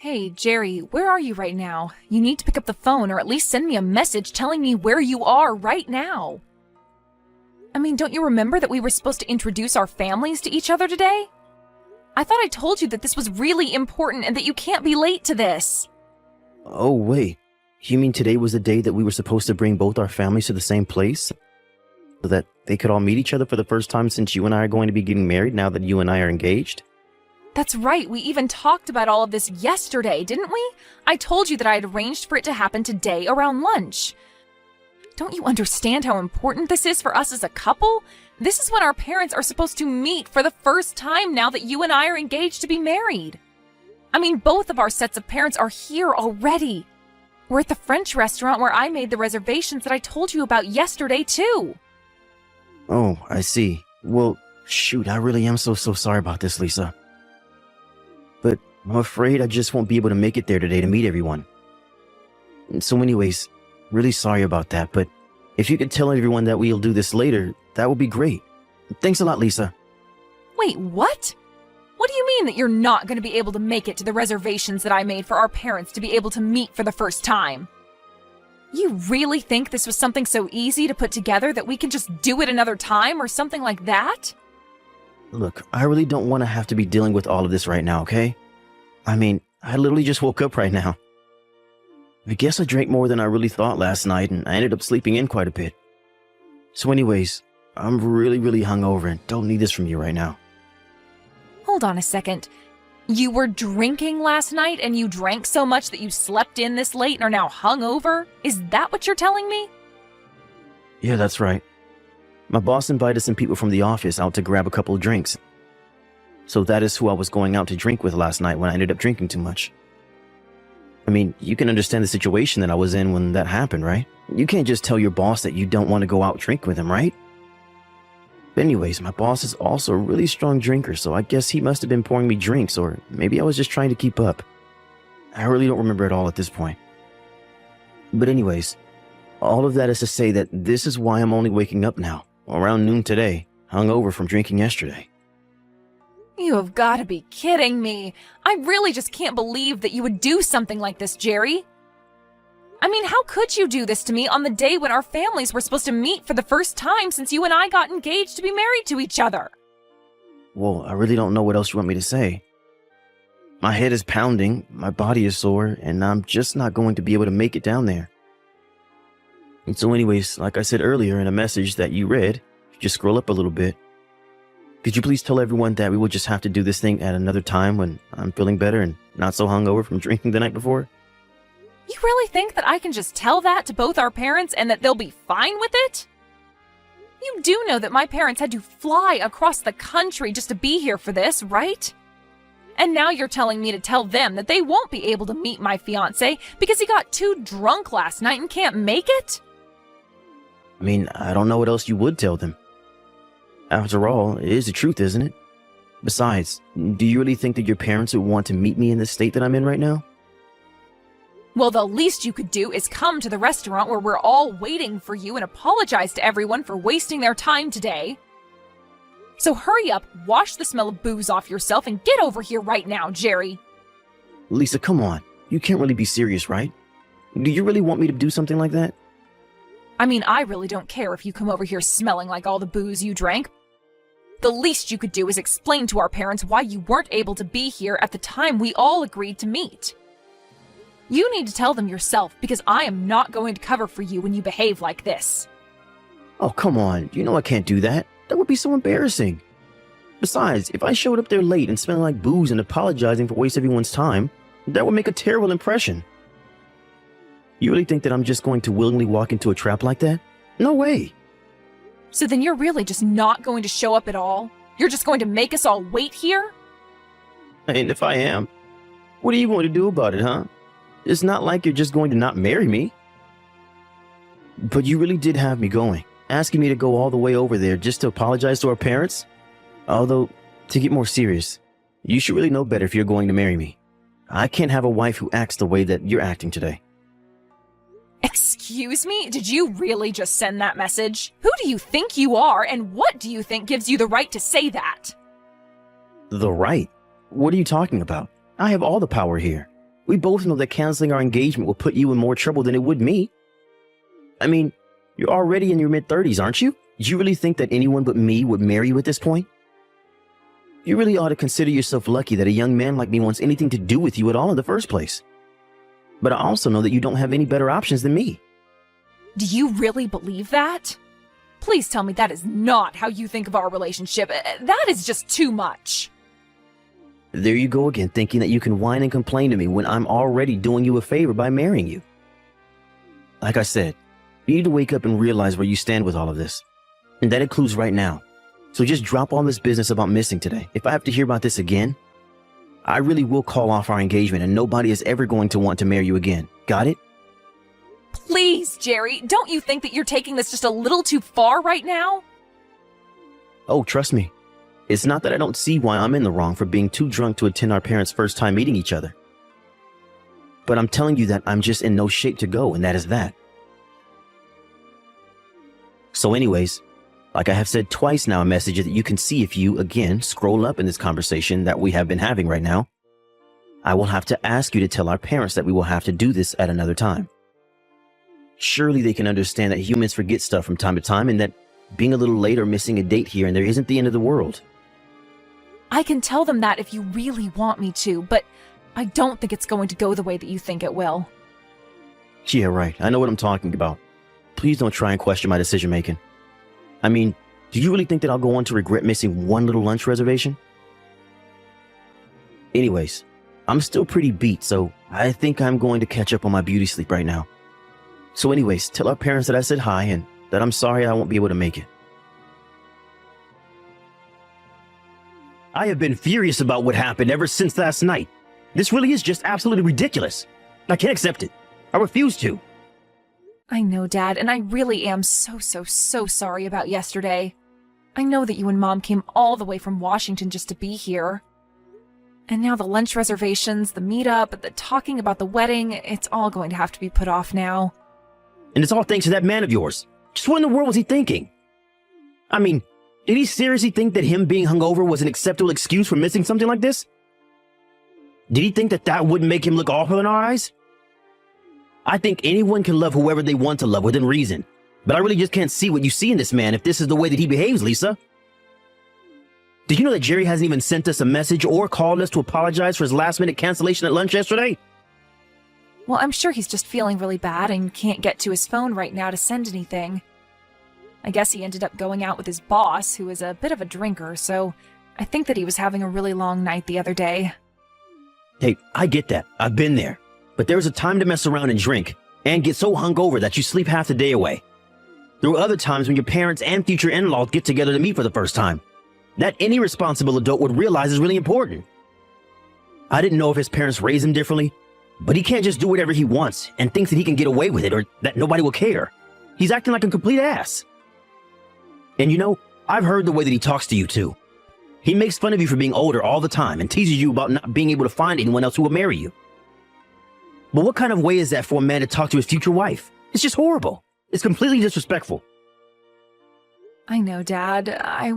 Hey, Jerry, where are you right now? You need to pick up the phone or at least send me a message telling me where you are right now. I mean, don't you remember that we were supposed to introduce our families to each other today? I thought I told you that this was really important and that you can't be late to this. Oh, wait. You mean today was the day that we were supposed to bring both our families to the same place? So that they could all meet each other for the first time since you and I are going to be getting married now that you and I are engaged? That's right, we even talked about all of this yesterday, didn't we? I told you that I had arranged for it to happen today around lunch. Don't you understand how important this is for us as a couple? This is when our parents are supposed to meet for the first time now that you and I are engaged to be married. I mean, both of our sets of parents are here already. We're at the French restaurant where I made the reservations that I told you about yesterday, too. Oh, I see. Well, shoot, I really am so sorry about this, Lisa. But I'm afraid I just won't be able to make it there today to meet everyone. And so anyways, really sorry about that, but if you could tell everyone that we'll do this later, that would be great. Thanks a lot, Lisa. Wait, what? What do you mean that you're not going to be able to make it to the reservations that I made for our parents to be able to meet for the first time? You really think this was something so easy to put together that we can just do it another time or something like that? Look, I really don't want to have to be dealing with all of this right now, okay? I mean, I literally just woke up right now. I guess I drank more than I really thought last night, and I ended up sleeping in quite a bit. So anyways, I'm really hungover and don't need this from you right now. Hold on a second. You were drinking last night and you drank so much that you slept in this late and are now hungover? Is that what you're telling me? Yeah, that's right. My boss invited some people from the office out to grab a couple of drinks. So that is who I was going out to drink with last night when I ended up drinking too much. I mean, you can understand the situation that I was in when that happened, right? You can't just tell your boss that you don't want to go out drink with him, right? But anyways, my boss is also a really strong drinker, so I guess he must have been pouring me drinks, or maybe I was just trying to keep up. I really don't remember at all at this point. But anyways, all of that is to say that this is why I'm only waking up now, around noon today, hungover from drinking yesterday. You have got to be kidding me. I really just can't believe that you would do something like this, Jerry. I mean, how could you do this to me on the day when our families were supposed to meet for the first time since you and I got engaged to be married to each other? Well, I really don't know what else you want me to say. My head is pounding, my body is sore, and I'm just not going to be able to make it down there. And so anyways, like I said earlier in a message that you read, just scroll up a little bit. Could you please tell everyone that we will just have to do this thing at another time when I'm feeling better and not so hungover from drinking the night before? You really think that I can just tell that to both our parents and that they'll be fine with it? You do know that my parents had to fly across the country just to be here for this, right? And now you're telling me to tell them that they won't be able to meet my fiancé because he got too drunk last night and can't make it? I mean, I don't know what else you would tell them. After all, it is the truth, isn't it? Besides, do you really think that your parents would want to meet me in the state that I'm in right now? Well, the least you could do is come to the restaurant where we're all waiting for you and apologize to everyone for wasting their time today. So hurry up, wash the smell of booze off yourself, and get over here right now, Jerry. Lisa, come on. You can't really be serious, right? Do you really want me to do something like that? I mean, I really don't care if you come over here smelling like all the booze you drank. The least you could do is explain to our parents why you weren't able to be here at the time we all agreed to meet. You need to tell them yourself, because I am not going to cover for you when you behave like this. Oh, come on. You know I can't do that. That would be so embarrassing. Besides, if I showed up there late and smelling like booze and apologizing for wasting everyone's time, that would make a terrible impression. You really think that I'm just going to willingly walk into a trap like that? No way. So then you're really just not going to show up at all? You're just going to make us all wait here? And if I am, what are you going to do about it, huh? It's not like you're just going to not marry me. But you really did have me going, asking me to go all the way over there just to apologize to our parents? Although, to get more serious, you should really know better if you're going to marry me. I can't have a wife who acts the way that you're acting today. Excuse me? Did you really just send that message? Who do you think you are, and what do you think gives you the right to say that? The right? What are you talking about? I have all the power here. We both know that canceling our engagement will put you in more trouble than it would me. I mean, you're already in your mid-30s, aren't you? Do you really think that anyone but me would marry you at this point? You really ought to consider yourself lucky that a young man like me wants anything to do with you at all in the first place. But I also know that you don't have any better options than me. Do you really believe that? Please tell me that is not how you think of our relationship. That is just too much. There you go again, thinking that you can whine and complain to me when I'm already doing you a favor by marrying you. Like I said, you need to wake up and realize where you stand with all of this. And that includes right now. So just drop all this business about missing today. If I have to hear about this again, I really will call off our engagement and nobody is ever going to want to marry you again. Got it? Please, Jerry, don't you think that you're taking this just a little too far right now? Oh, trust me. It's not that I don't see why I'm in the wrong for being too drunk to attend our parents' first time meeting each other. But I'm telling you that I'm just in no shape to go, and that is that. So anyways, like I have said twice now in messages that you can see if you, again, scroll up in this conversation that we have been having right now, I will have to ask you to tell our parents that we will have to do this at another time. Surely they can understand that humans forget stuff from time to time and that being a little late or missing a date here and there isn't the end of the world. I can tell them that if you really want me to, but I don't think it's going to go the way that you think it will. Yeah, right. I know what I'm talking about. Please don't try and question my decision making. I mean, do you really think that I'll go on to regret missing one little lunch reservation? Anyways, I'm still pretty beat, so I think I'm going to catch up on my beauty sleep right now. So anyways, tell our parents that I said hi and that I'm sorry I won't be able to make it. I have been furious about what happened ever since last night. This really is just absolutely ridiculous. I can't accept it. I refuse to. I know, Dad, and I really am so sorry about yesterday. I know that you and Mom came all the way from Washington just to be here. And now the lunch reservations, the meetup, the talking about the wedding, it's all going to have to be put off now. And it's all thanks to that man of yours. Just what in the world was he thinking? I mean, did he seriously think that him being hungover was an acceptable excuse for missing something like this? Did he think that that wouldn't make him look awful in our eyes? I think anyone can love whoever they want to love within reason, but I really just can't see what you see in this man if this is the way that he behaves, Lisa. Did you know that Jerry hasn't even sent us a message or called us to apologize for his last-minute cancellation at lunch yesterday? Well, I'm sure he's just feeling really bad and can't get to his phone right now to send anything. I guess he ended up going out with his boss, who is a bit of a drinker, so I think that he was having a really long night the other day. Hey, I get that. I've been there. But there's a time to mess around and drink, and get so hungover that you sleep half the day away. There were other times when your parents and future in-laws get together to meet for the first time. That any responsible adult would realize is really important. I didn't know if his parents raised him differently, but he can't just do whatever he wants and thinks that he can get away with it or that nobody will care. He's acting like a complete ass. And you know, I've heard the way that he talks to you too. He makes fun of you for being older all the time and teases you about not being able to find anyone else who will marry you. But what kind of way is that for a man to talk to his future wife? It's just horrible. It's completely disrespectful. I know, Dad. I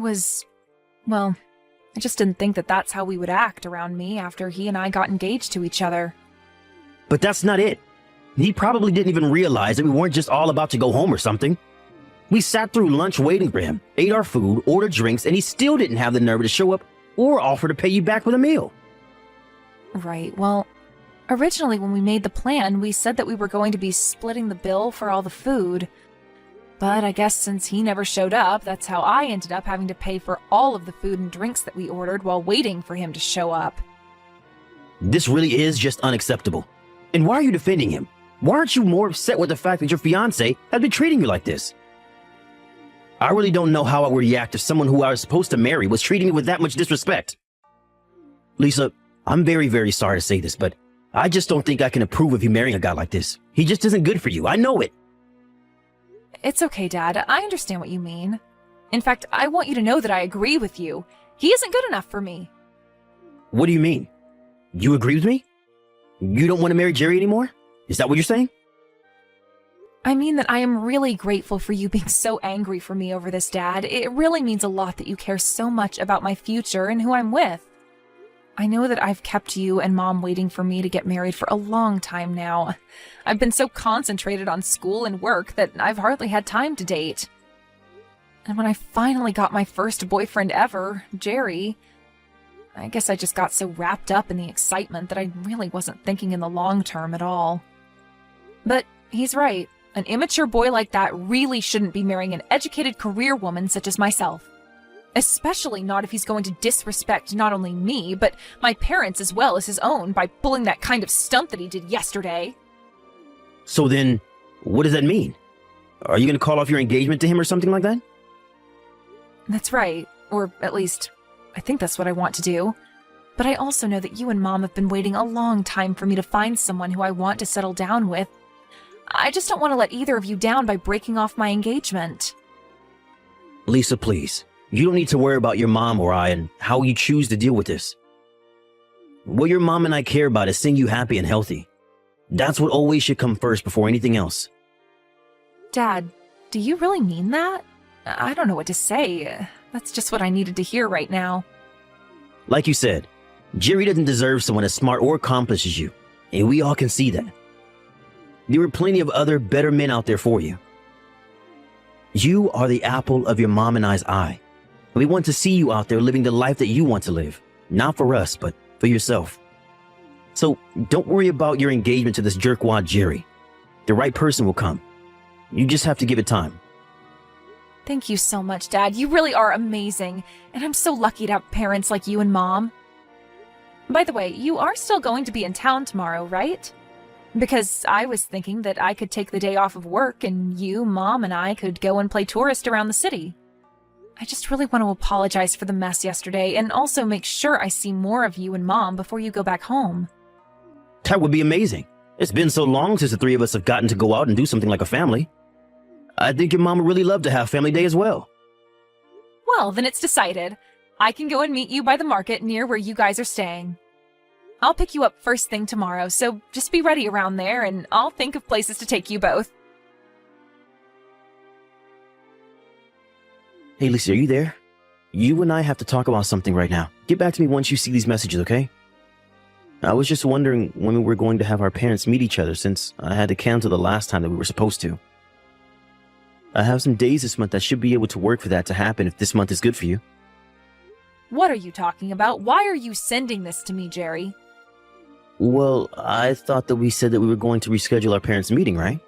just didn't think that that's how we would act around me after he and I got engaged to each other. But that's not it. He probably didn't even realize that we weren't just all about to go home or something. We sat through lunch waiting for him, ate our food, ordered drinks, and he still didn't have the nerve to show up or offer to pay you back with a meal. Right, well, originally when we made the plan, we said that we were going to be splitting the bill for all the food. But I guess since he never showed up, that's how I ended up having to pay for all of the food and drinks that we ordered while waiting for him to show up. This really is just unacceptable. And why are you defending him? Why aren't you more upset with the fact that your fiancé has been treating you like this? I really don't know how I would react if someone who I was supposed to marry was treating me with that much disrespect. Lisa, I'm very sorry to say this, but I just don't think I can approve of you marrying a guy like this. He just isn't good for you. I know it. It's okay, Dad. I understand what you mean. In fact, I want you to know that I agree with you. He isn't good enough for me. What do you mean? You agree with me? You don't want to marry Jerry anymore? Is that what you're saying? I mean that I am really grateful for you being so angry for me over this, Dad. It really means a lot that you care so much about my future and who I'm with. I know that I've kept you and Mom waiting for me to get married for a long time now. I've been so concentrated on school and work that I've hardly had time to date. And when I finally got my first boyfriend ever, Jerry, I guess I just got so wrapped up in the excitement that I really wasn't thinking in the long term at all. But he's right. An immature boy like that really shouldn't be marrying an educated career woman such as myself. Especially not if he's going to disrespect not only me, but my parents as well as his own by pulling that kind of stunt that he did yesterday. So then, what does that mean? Are you going to call off your engagement to him or something like that? That's right. Or at least, I think that's what I want to do. But I also know that you and Mom have been waiting a long time for me to find someone who I want to settle down with. I just don't want to let either of you down by breaking off my engagement. Lisa, please. You don't need to worry about your mom or I and how you choose to deal with this. What your mom and I care about is seeing you happy and healthy. That's what always should come first before anything else. Dad, do you really mean that? I don't know what to say. That's just what I needed to hear right now. Like you said, Jerry doesn't deserve someone as smart or accomplished as you, and we all can see that. There are plenty of other better men out there for you. You are the apple of your mom and I's eye. We want to see you out there living the life that you want to live. Not for us, but for yourself. So don't worry about your engagement to this jerkwad Jerry. The right person will come. You just have to give it time. Thank you so much, Dad. You really are amazing. And I'm so lucky to have parents like you and Mom. By the way, you are still going to be in town tomorrow, right? Because I was thinking that I could take the day off of work and you, Mom, and I could go and play tourist around the city. I just really want to apologize for the mess yesterday and also make sure I see more of you and Mom before you go back home. That would be amazing. It's been so long since the three of us have gotten to go out and do something like a family. I think your mom would really love to have family day as well. Well, then it's decided. I can go and meet you by the market near where you guys are staying. I'll pick you up first thing tomorrow, so just be ready around there and I'll think of places to take you both. Hey, Lisa, are you there? You and I have to talk about something right now. Get back to me once you see these messages, okay? I was just wondering when we were going to have our parents meet each other since I had to cancel the last time that we were supposed to. I have some days this month that should be able to work for that to happen if this month is good for you. What are you talking about? Why are you sending this to me, Jerry? Well, I thought that we said that we were going to reschedule our parents' meeting, right?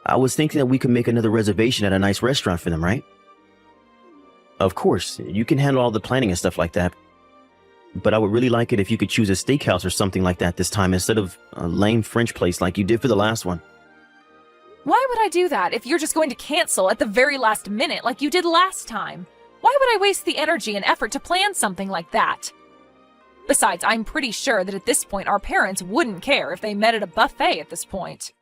I was thinking that we could make another reservation at a nice restaurant for them, right? Of course, you can handle all the planning and stuff like that. But I would really like it if you could choose a steakhouse or something like that this time instead of a lame French place like you did for the last one. Why would I do that if you're just going to cancel at the very last minute like you did last time? Why would I waste the energy and effort to plan something like that? Besides, I'm pretty sure that at this point our parents wouldn't care if they met at a buffet at this point.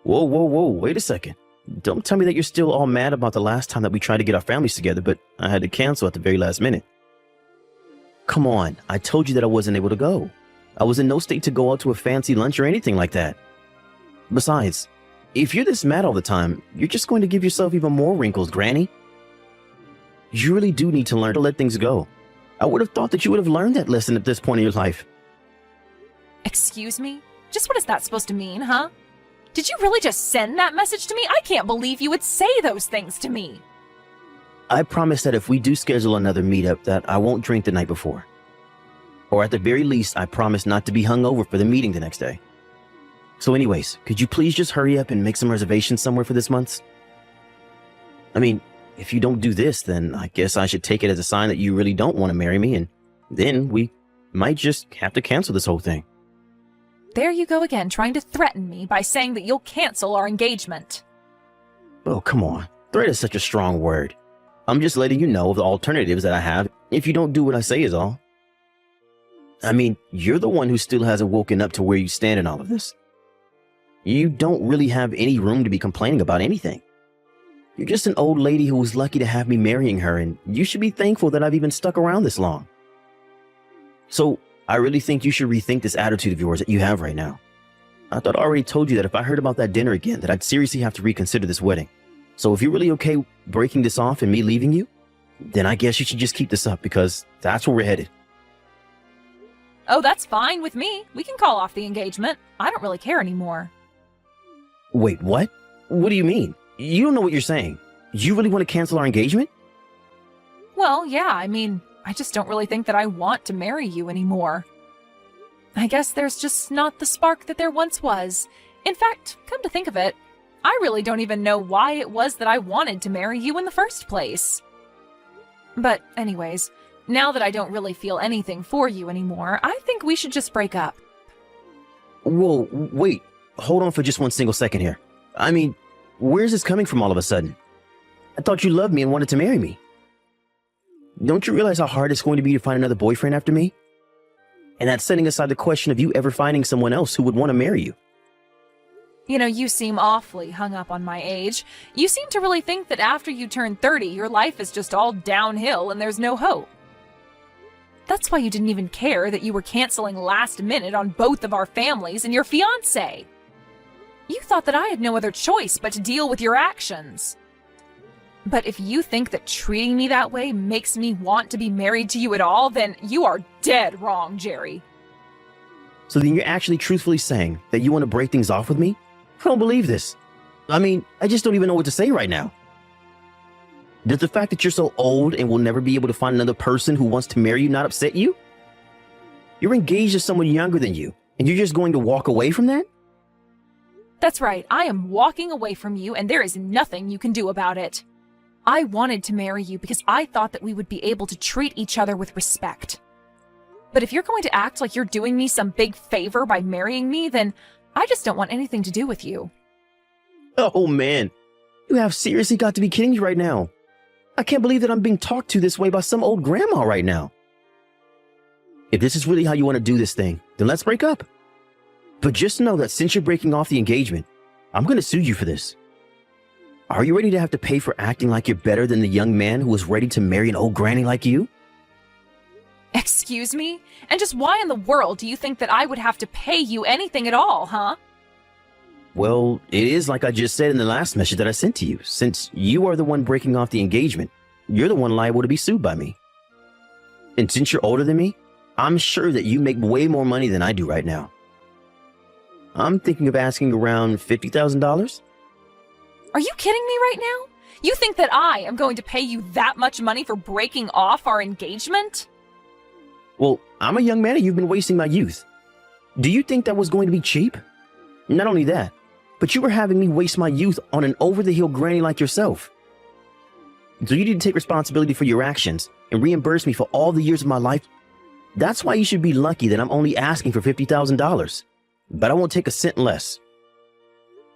Whoa, wait a second. Don't tell me that you're still all mad about the last time that we tried to get our families together, but I had to cancel at the very last minute. Come on, I told you that I wasn't able to go. I was in no state to go out to a fancy lunch or anything like that. Besides, if you're this mad all the time, you're just going to give yourself even more wrinkles, Granny. You really do need to learn to let things go. I would have thought that you would have learned that lesson at this point in your life. Excuse me? Just what is that supposed to mean, huh? Did you really just send that message to me? I can't believe you would say those things to me. I promise that if we do schedule another meetup that I won't drink the night before. Or at the very least, I promise not to be hungover for the meeting the next day. So anyways, could you please just hurry up and make some reservations somewhere for this month? I mean, if you don't do this, then I guess I should take it as a sign that you really don't want to marry me, and then we might just have to cancel this whole thing. There you go again, trying to threaten me by saying that you'll cancel our engagement. Oh, come on. Threat is such a strong word. I'm just letting you know of the alternatives that I have if you don't do what I say is all. I mean, you're the one who still hasn't woken up to where you stand in all of this. You don't really have any room to be complaining about anything. You're just an old lady who was lucky to have me marrying her, and you should be thankful that I've even stuck around this long. So, I really think you should rethink this attitude of yours that you have right now. I thought I already told you that if I heard about that dinner again, that I'd seriously have to reconsider this wedding. So if you're really okay breaking this off and me leaving you, then I guess you should just keep this up because that's where we're headed. Oh, that's fine with me. We can call off the engagement. I don't really care anymore. Wait, what? What do you mean? You don't know what you're saying. You really want to cancel our engagement? Well, yeah, I just don't really think that I want to marry you anymore. I guess there's just not the spark that there once was. In fact, come to think of it, I really don't even know why it was that I wanted to marry you in the first place. But anyways, now that I don't really feel anything for you anymore, I think we should just break up. Whoa, wait. Hold on for just one single second here. Where's this coming from all of a sudden? I thought you loved me and wanted to marry me. Don't you realize how hard it's going to be to find another boyfriend after me? And that's setting aside the question of you ever finding someone else who would want to marry you. You know, you seem awfully hung up on my age. You seem to really think that after you turn 30, your life is just all downhill and there's no hope. That's why you didn't even care that you were canceling last minute on both of our families and your fiancé. You thought that I had no other choice but to deal with your actions. But if you think that treating me that way makes me want to be married to you at all, then you are dead wrong, Jerry. So then you're actually truthfully saying that you want to break things off with me? I don't believe this. I just don't even know what to say right now. Does the fact that you're so old and will never be able to find another person who wants to marry you not upset you? You're engaged to someone younger than you, and you're just going to walk away from that? That's right, I am walking away from you, and there is nothing you can do about it. I wanted to marry you because I thought that we would be able to treat each other with respect. But if you're going to act like you're doing me some big favor by marrying me, then I just don't want anything to do with you. Oh man, you have seriously got to be kidding me right now. I can't believe that I'm being talked to this way by some old grandma right now. If this is really how you want to do this thing, then let's break up. But just know that since you're breaking off the engagement, I'm going to sue you for this. Are you ready to have to pay for acting like you're better than the young man who was ready to marry an old granny like you? Excuse me? And just why in the world do you think that I would have to pay you anything at all, huh? Well, it is like I just said in the last message that I sent to you. Since you are the one breaking off the engagement, you're the one liable to be sued by me. And since you're older than me, I'm sure that you make way more money than I do right now. I'm thinking of asking around $50,000. Are you kidding me right now? You think that I am going to pay you that much money for breaking off our engagement? Well, I'm a young man and you've been wasting my youth. Do you think that was going to be cheap? Not only that, but you were having me waste my youth on an over-the-hill granny like yourself. So you need to take responsibility for your actions and reimburse me for all the years of my life. That's why you should be lucky that I'm only asking for $50,000. But I won't take a cent less.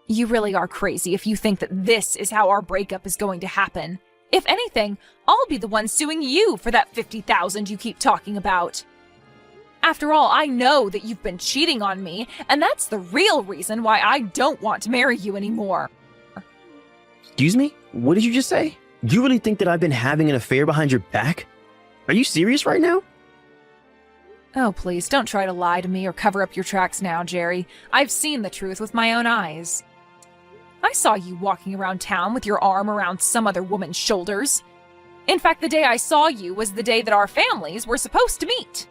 You really are crazy if you think that this is how our breakup is going to happen. If anything, I'll be the one suing you for that $50,000 you keep talking about. After all, I know that you've been cheating on me, and that's the real reason why I don't want to marry you anymore. Excuse me? What did you just say? Do you really think that I've been having an affair behind your back? Are you serious right now? Oh, please, don't try to lie to me or cover up your tracks now, Jerry. I've seen the truth with my own eyes. I saw you walking around town with your arm around some other woman's shoulders. In fact, the day I saw you was the day that our families were supposed to meet.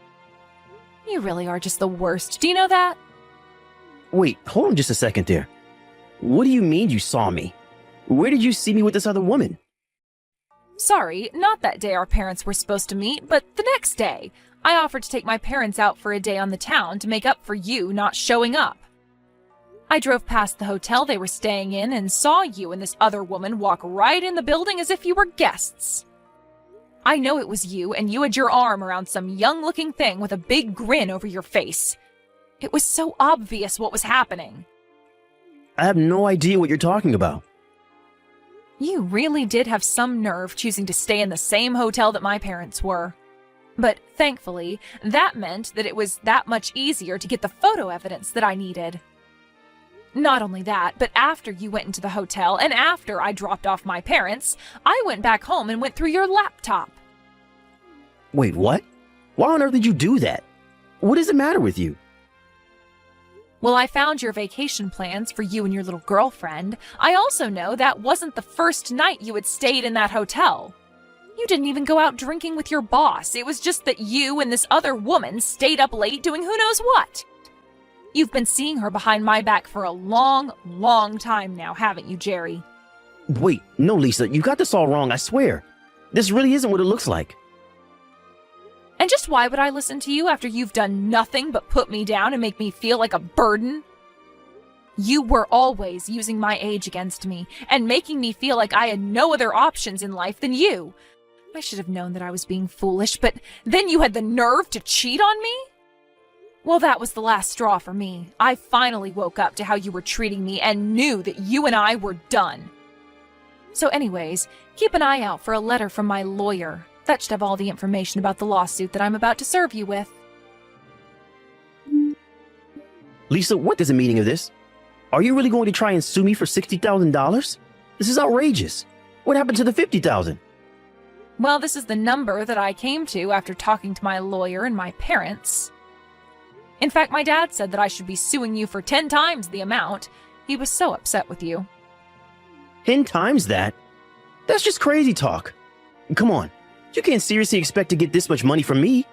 You really are just the worst. Do you know that? Wait, hold on just a second there. What do you mean you saw me? Where did you see me with this other woman? Sorry, not that day our parents were supposed to meet, but the next day. I offered to take my parents out for a day on the town to make up for you not showing up. I drove past the hotel they were staying in and saw you and this other woman walk right in the building as if you were guests. I know it was you, and you had your arm around some young-looking thing with a big grin over your face. It was so obvious what was happening. I have no idea what you're talking about. You really did have some nerve choosing to stay in the same hotel that my parents were. But thankfully, that meant that it was that much easier to get the photo evidence that I needed. Not only that, but after you went into the hotel and after I dropped off my parents, I went back home and went through your laptop. Wait, what? Why on earth did you do that? What is the matter with you? Well, I found your vacation plans for you and your little girlfriend. I also know that wasn't the first night you had stayed in that hotel. You didn't even go out drinking with your boss. It was just that you and this other woman stayed up late doing who knows what. You've been seeing her behind my back for a long, long time now, haven't you, Jerry? Wait, no, Lisa, you got this all wrong, I swear. This really isn't what it looks like. And just why would I listen to you after you've done nothing but put me down and make me feel like a burden? You were always using my age against me and making me feel like I had no other options in life than you. I should have known that I was being foolish, but then you had the nerve to cheat on me? Well, that was the last straw for me. I finally woke up to how you were treating me and knew that you and I were done. So anyways, keep an eye out for a letter from my lawyer. That should have all the information about the lawsuit that I'm about to serve you with. Lisa, what is the meaning of this? Are you really going to try and sue me for $60,000? This is outrageous. What happened to the $50,000? Well, this is the number that I came to after talking to my lawyer and my parents. In fact, my dad said that I should be suing you for 10 times the amount. He was so upset with you. 10 times that? That's just crazy talk. Come on, you can't seriously expect to get this much money from me.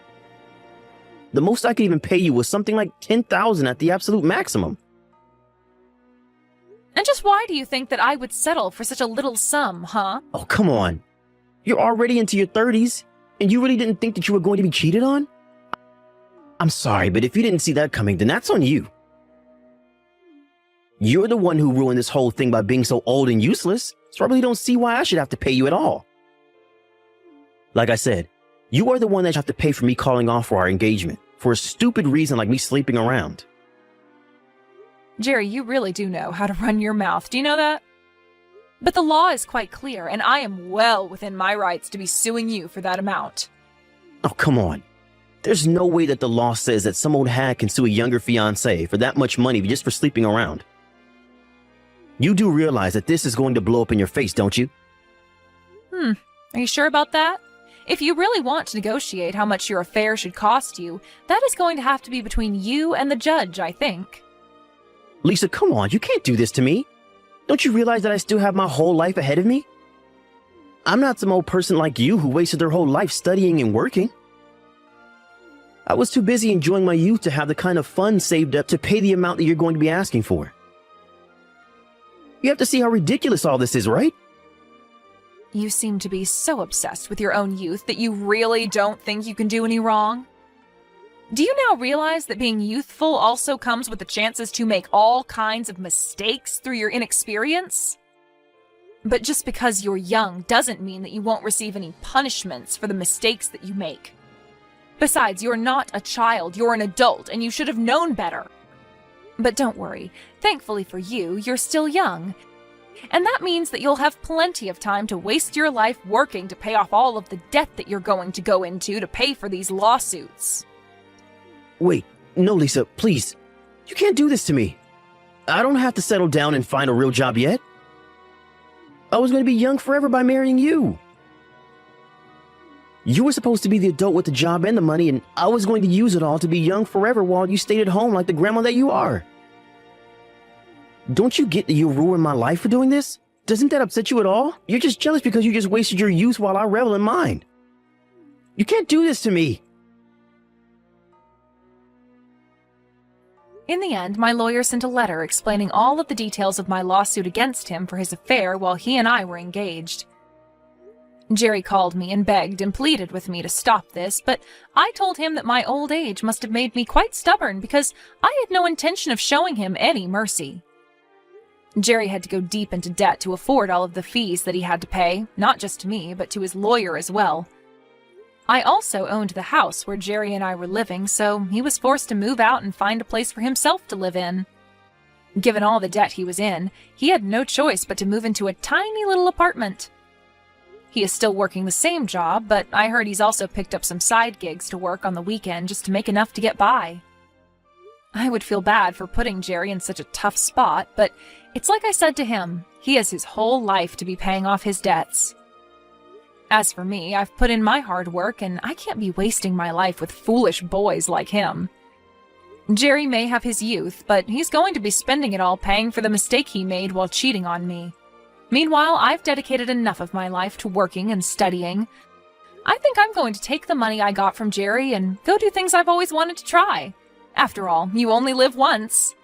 The most I could even pay you was something like $10,000 at the absolute maximum. And just why do you think that I would settle for such a little sum, huh? Oh, come on. You're already into your 30s, and you really didn't think that you were going to be cheated on? I'm sorry, but if you didn't see that coming, then that's on you. You're the one who ruined this whole thing by being so old and useless, so I really don't see why I should have to pay you at all. Like I said, you are the one that should have to pay for me calling off for our engagement, for a stupid reason like me sleeping around. Jerry, you really do know how to run your mouth, do you know that? But the law is quite clear, and I am well within my rights to be suing you for that amount. Oh, come on. There's no way that the law says that some old hag can sue a younger fiancé for that much money just for sleeping around. You do realize that this is going to blow up in your face, don't you? Are you sure about that? If you really want to negotiate how much your affair should cost you, that is going to have to be between you and the judge, I think. Lisa, come on, you can't do this to me. Don't you realize that I still have my whole life ahead of me? I'm not some old person like you who wasted their whole life studying and working. I was too busy enjoying my youth to have the kind of funds saved up to pay the amount that you're going to be asking for. You have to see how ridiculous all this is, right? You seem to be so obsessed with your own youth that you really don't think you can do any wrong. Do you now realize that being youthful also comes with the chances to make all kinds of mistakes through your inexperience? But just because you're young doesn't mean that you won't receive any punishments for the mistakes that you make. Besides, you're not a child, you're an adult, and you should have known better. But don't worry, thankfully for you, you're still young. And that means that you'll have plenty of time to waste your life working to pay off all of the debt that you're going to go into to pay for these lawsuits. Wait, no, Lisa, please. You can't do this to me. I don't have to settle down and find a real job yet. I was going to be young forever by marrying you. You were supposed to be the adult with the job and the money, and I was going to use it all to be young forever while you stayed at home like the grandma that you are. Don't you get that you ruined my life for doing this? Doesn't that upset you at all? You're just jealous because you just wasted your youth while I revel in mine. You can't do this to me. In the end, my lawyer sent a letter explaining all of the details of my lawsuit against him for his affair while he and I were engaged. Jerry called me and begged and pleaded with me to stop this, but I told him that my old age must have made me quite stubborn because I had no intention of showing him any mercy. Jerry had to go deep into debt to afford all of the fees that he had to pay, not just to me, but to his lawyer as well. I also owned the house where Jerry and I were living, so he was forced to move out and find a place for himself to live in. Given all the debt he was in, he had no choice but to move into a tiny little apartment. He is still working the same job, but I heard he's also picked up some side gigs to work on the weekend just to make enough to get by. I would feel bad for putting Jerry in such a tough spot, but it's like I said to him, he has his whole life to be paying off his debts. As for me, I've put in my hard work, and I can't be wasting my life with foolish boys like him. Jerry may have his youth, but he's going to be spending it all paying for the mistake he made while cheating on me. Meanwhile, I've dedicated enough of my life to working and studying. I think I'm going to take the money I got from Jerry and go do things I've always wanted to try. After all, you only live once.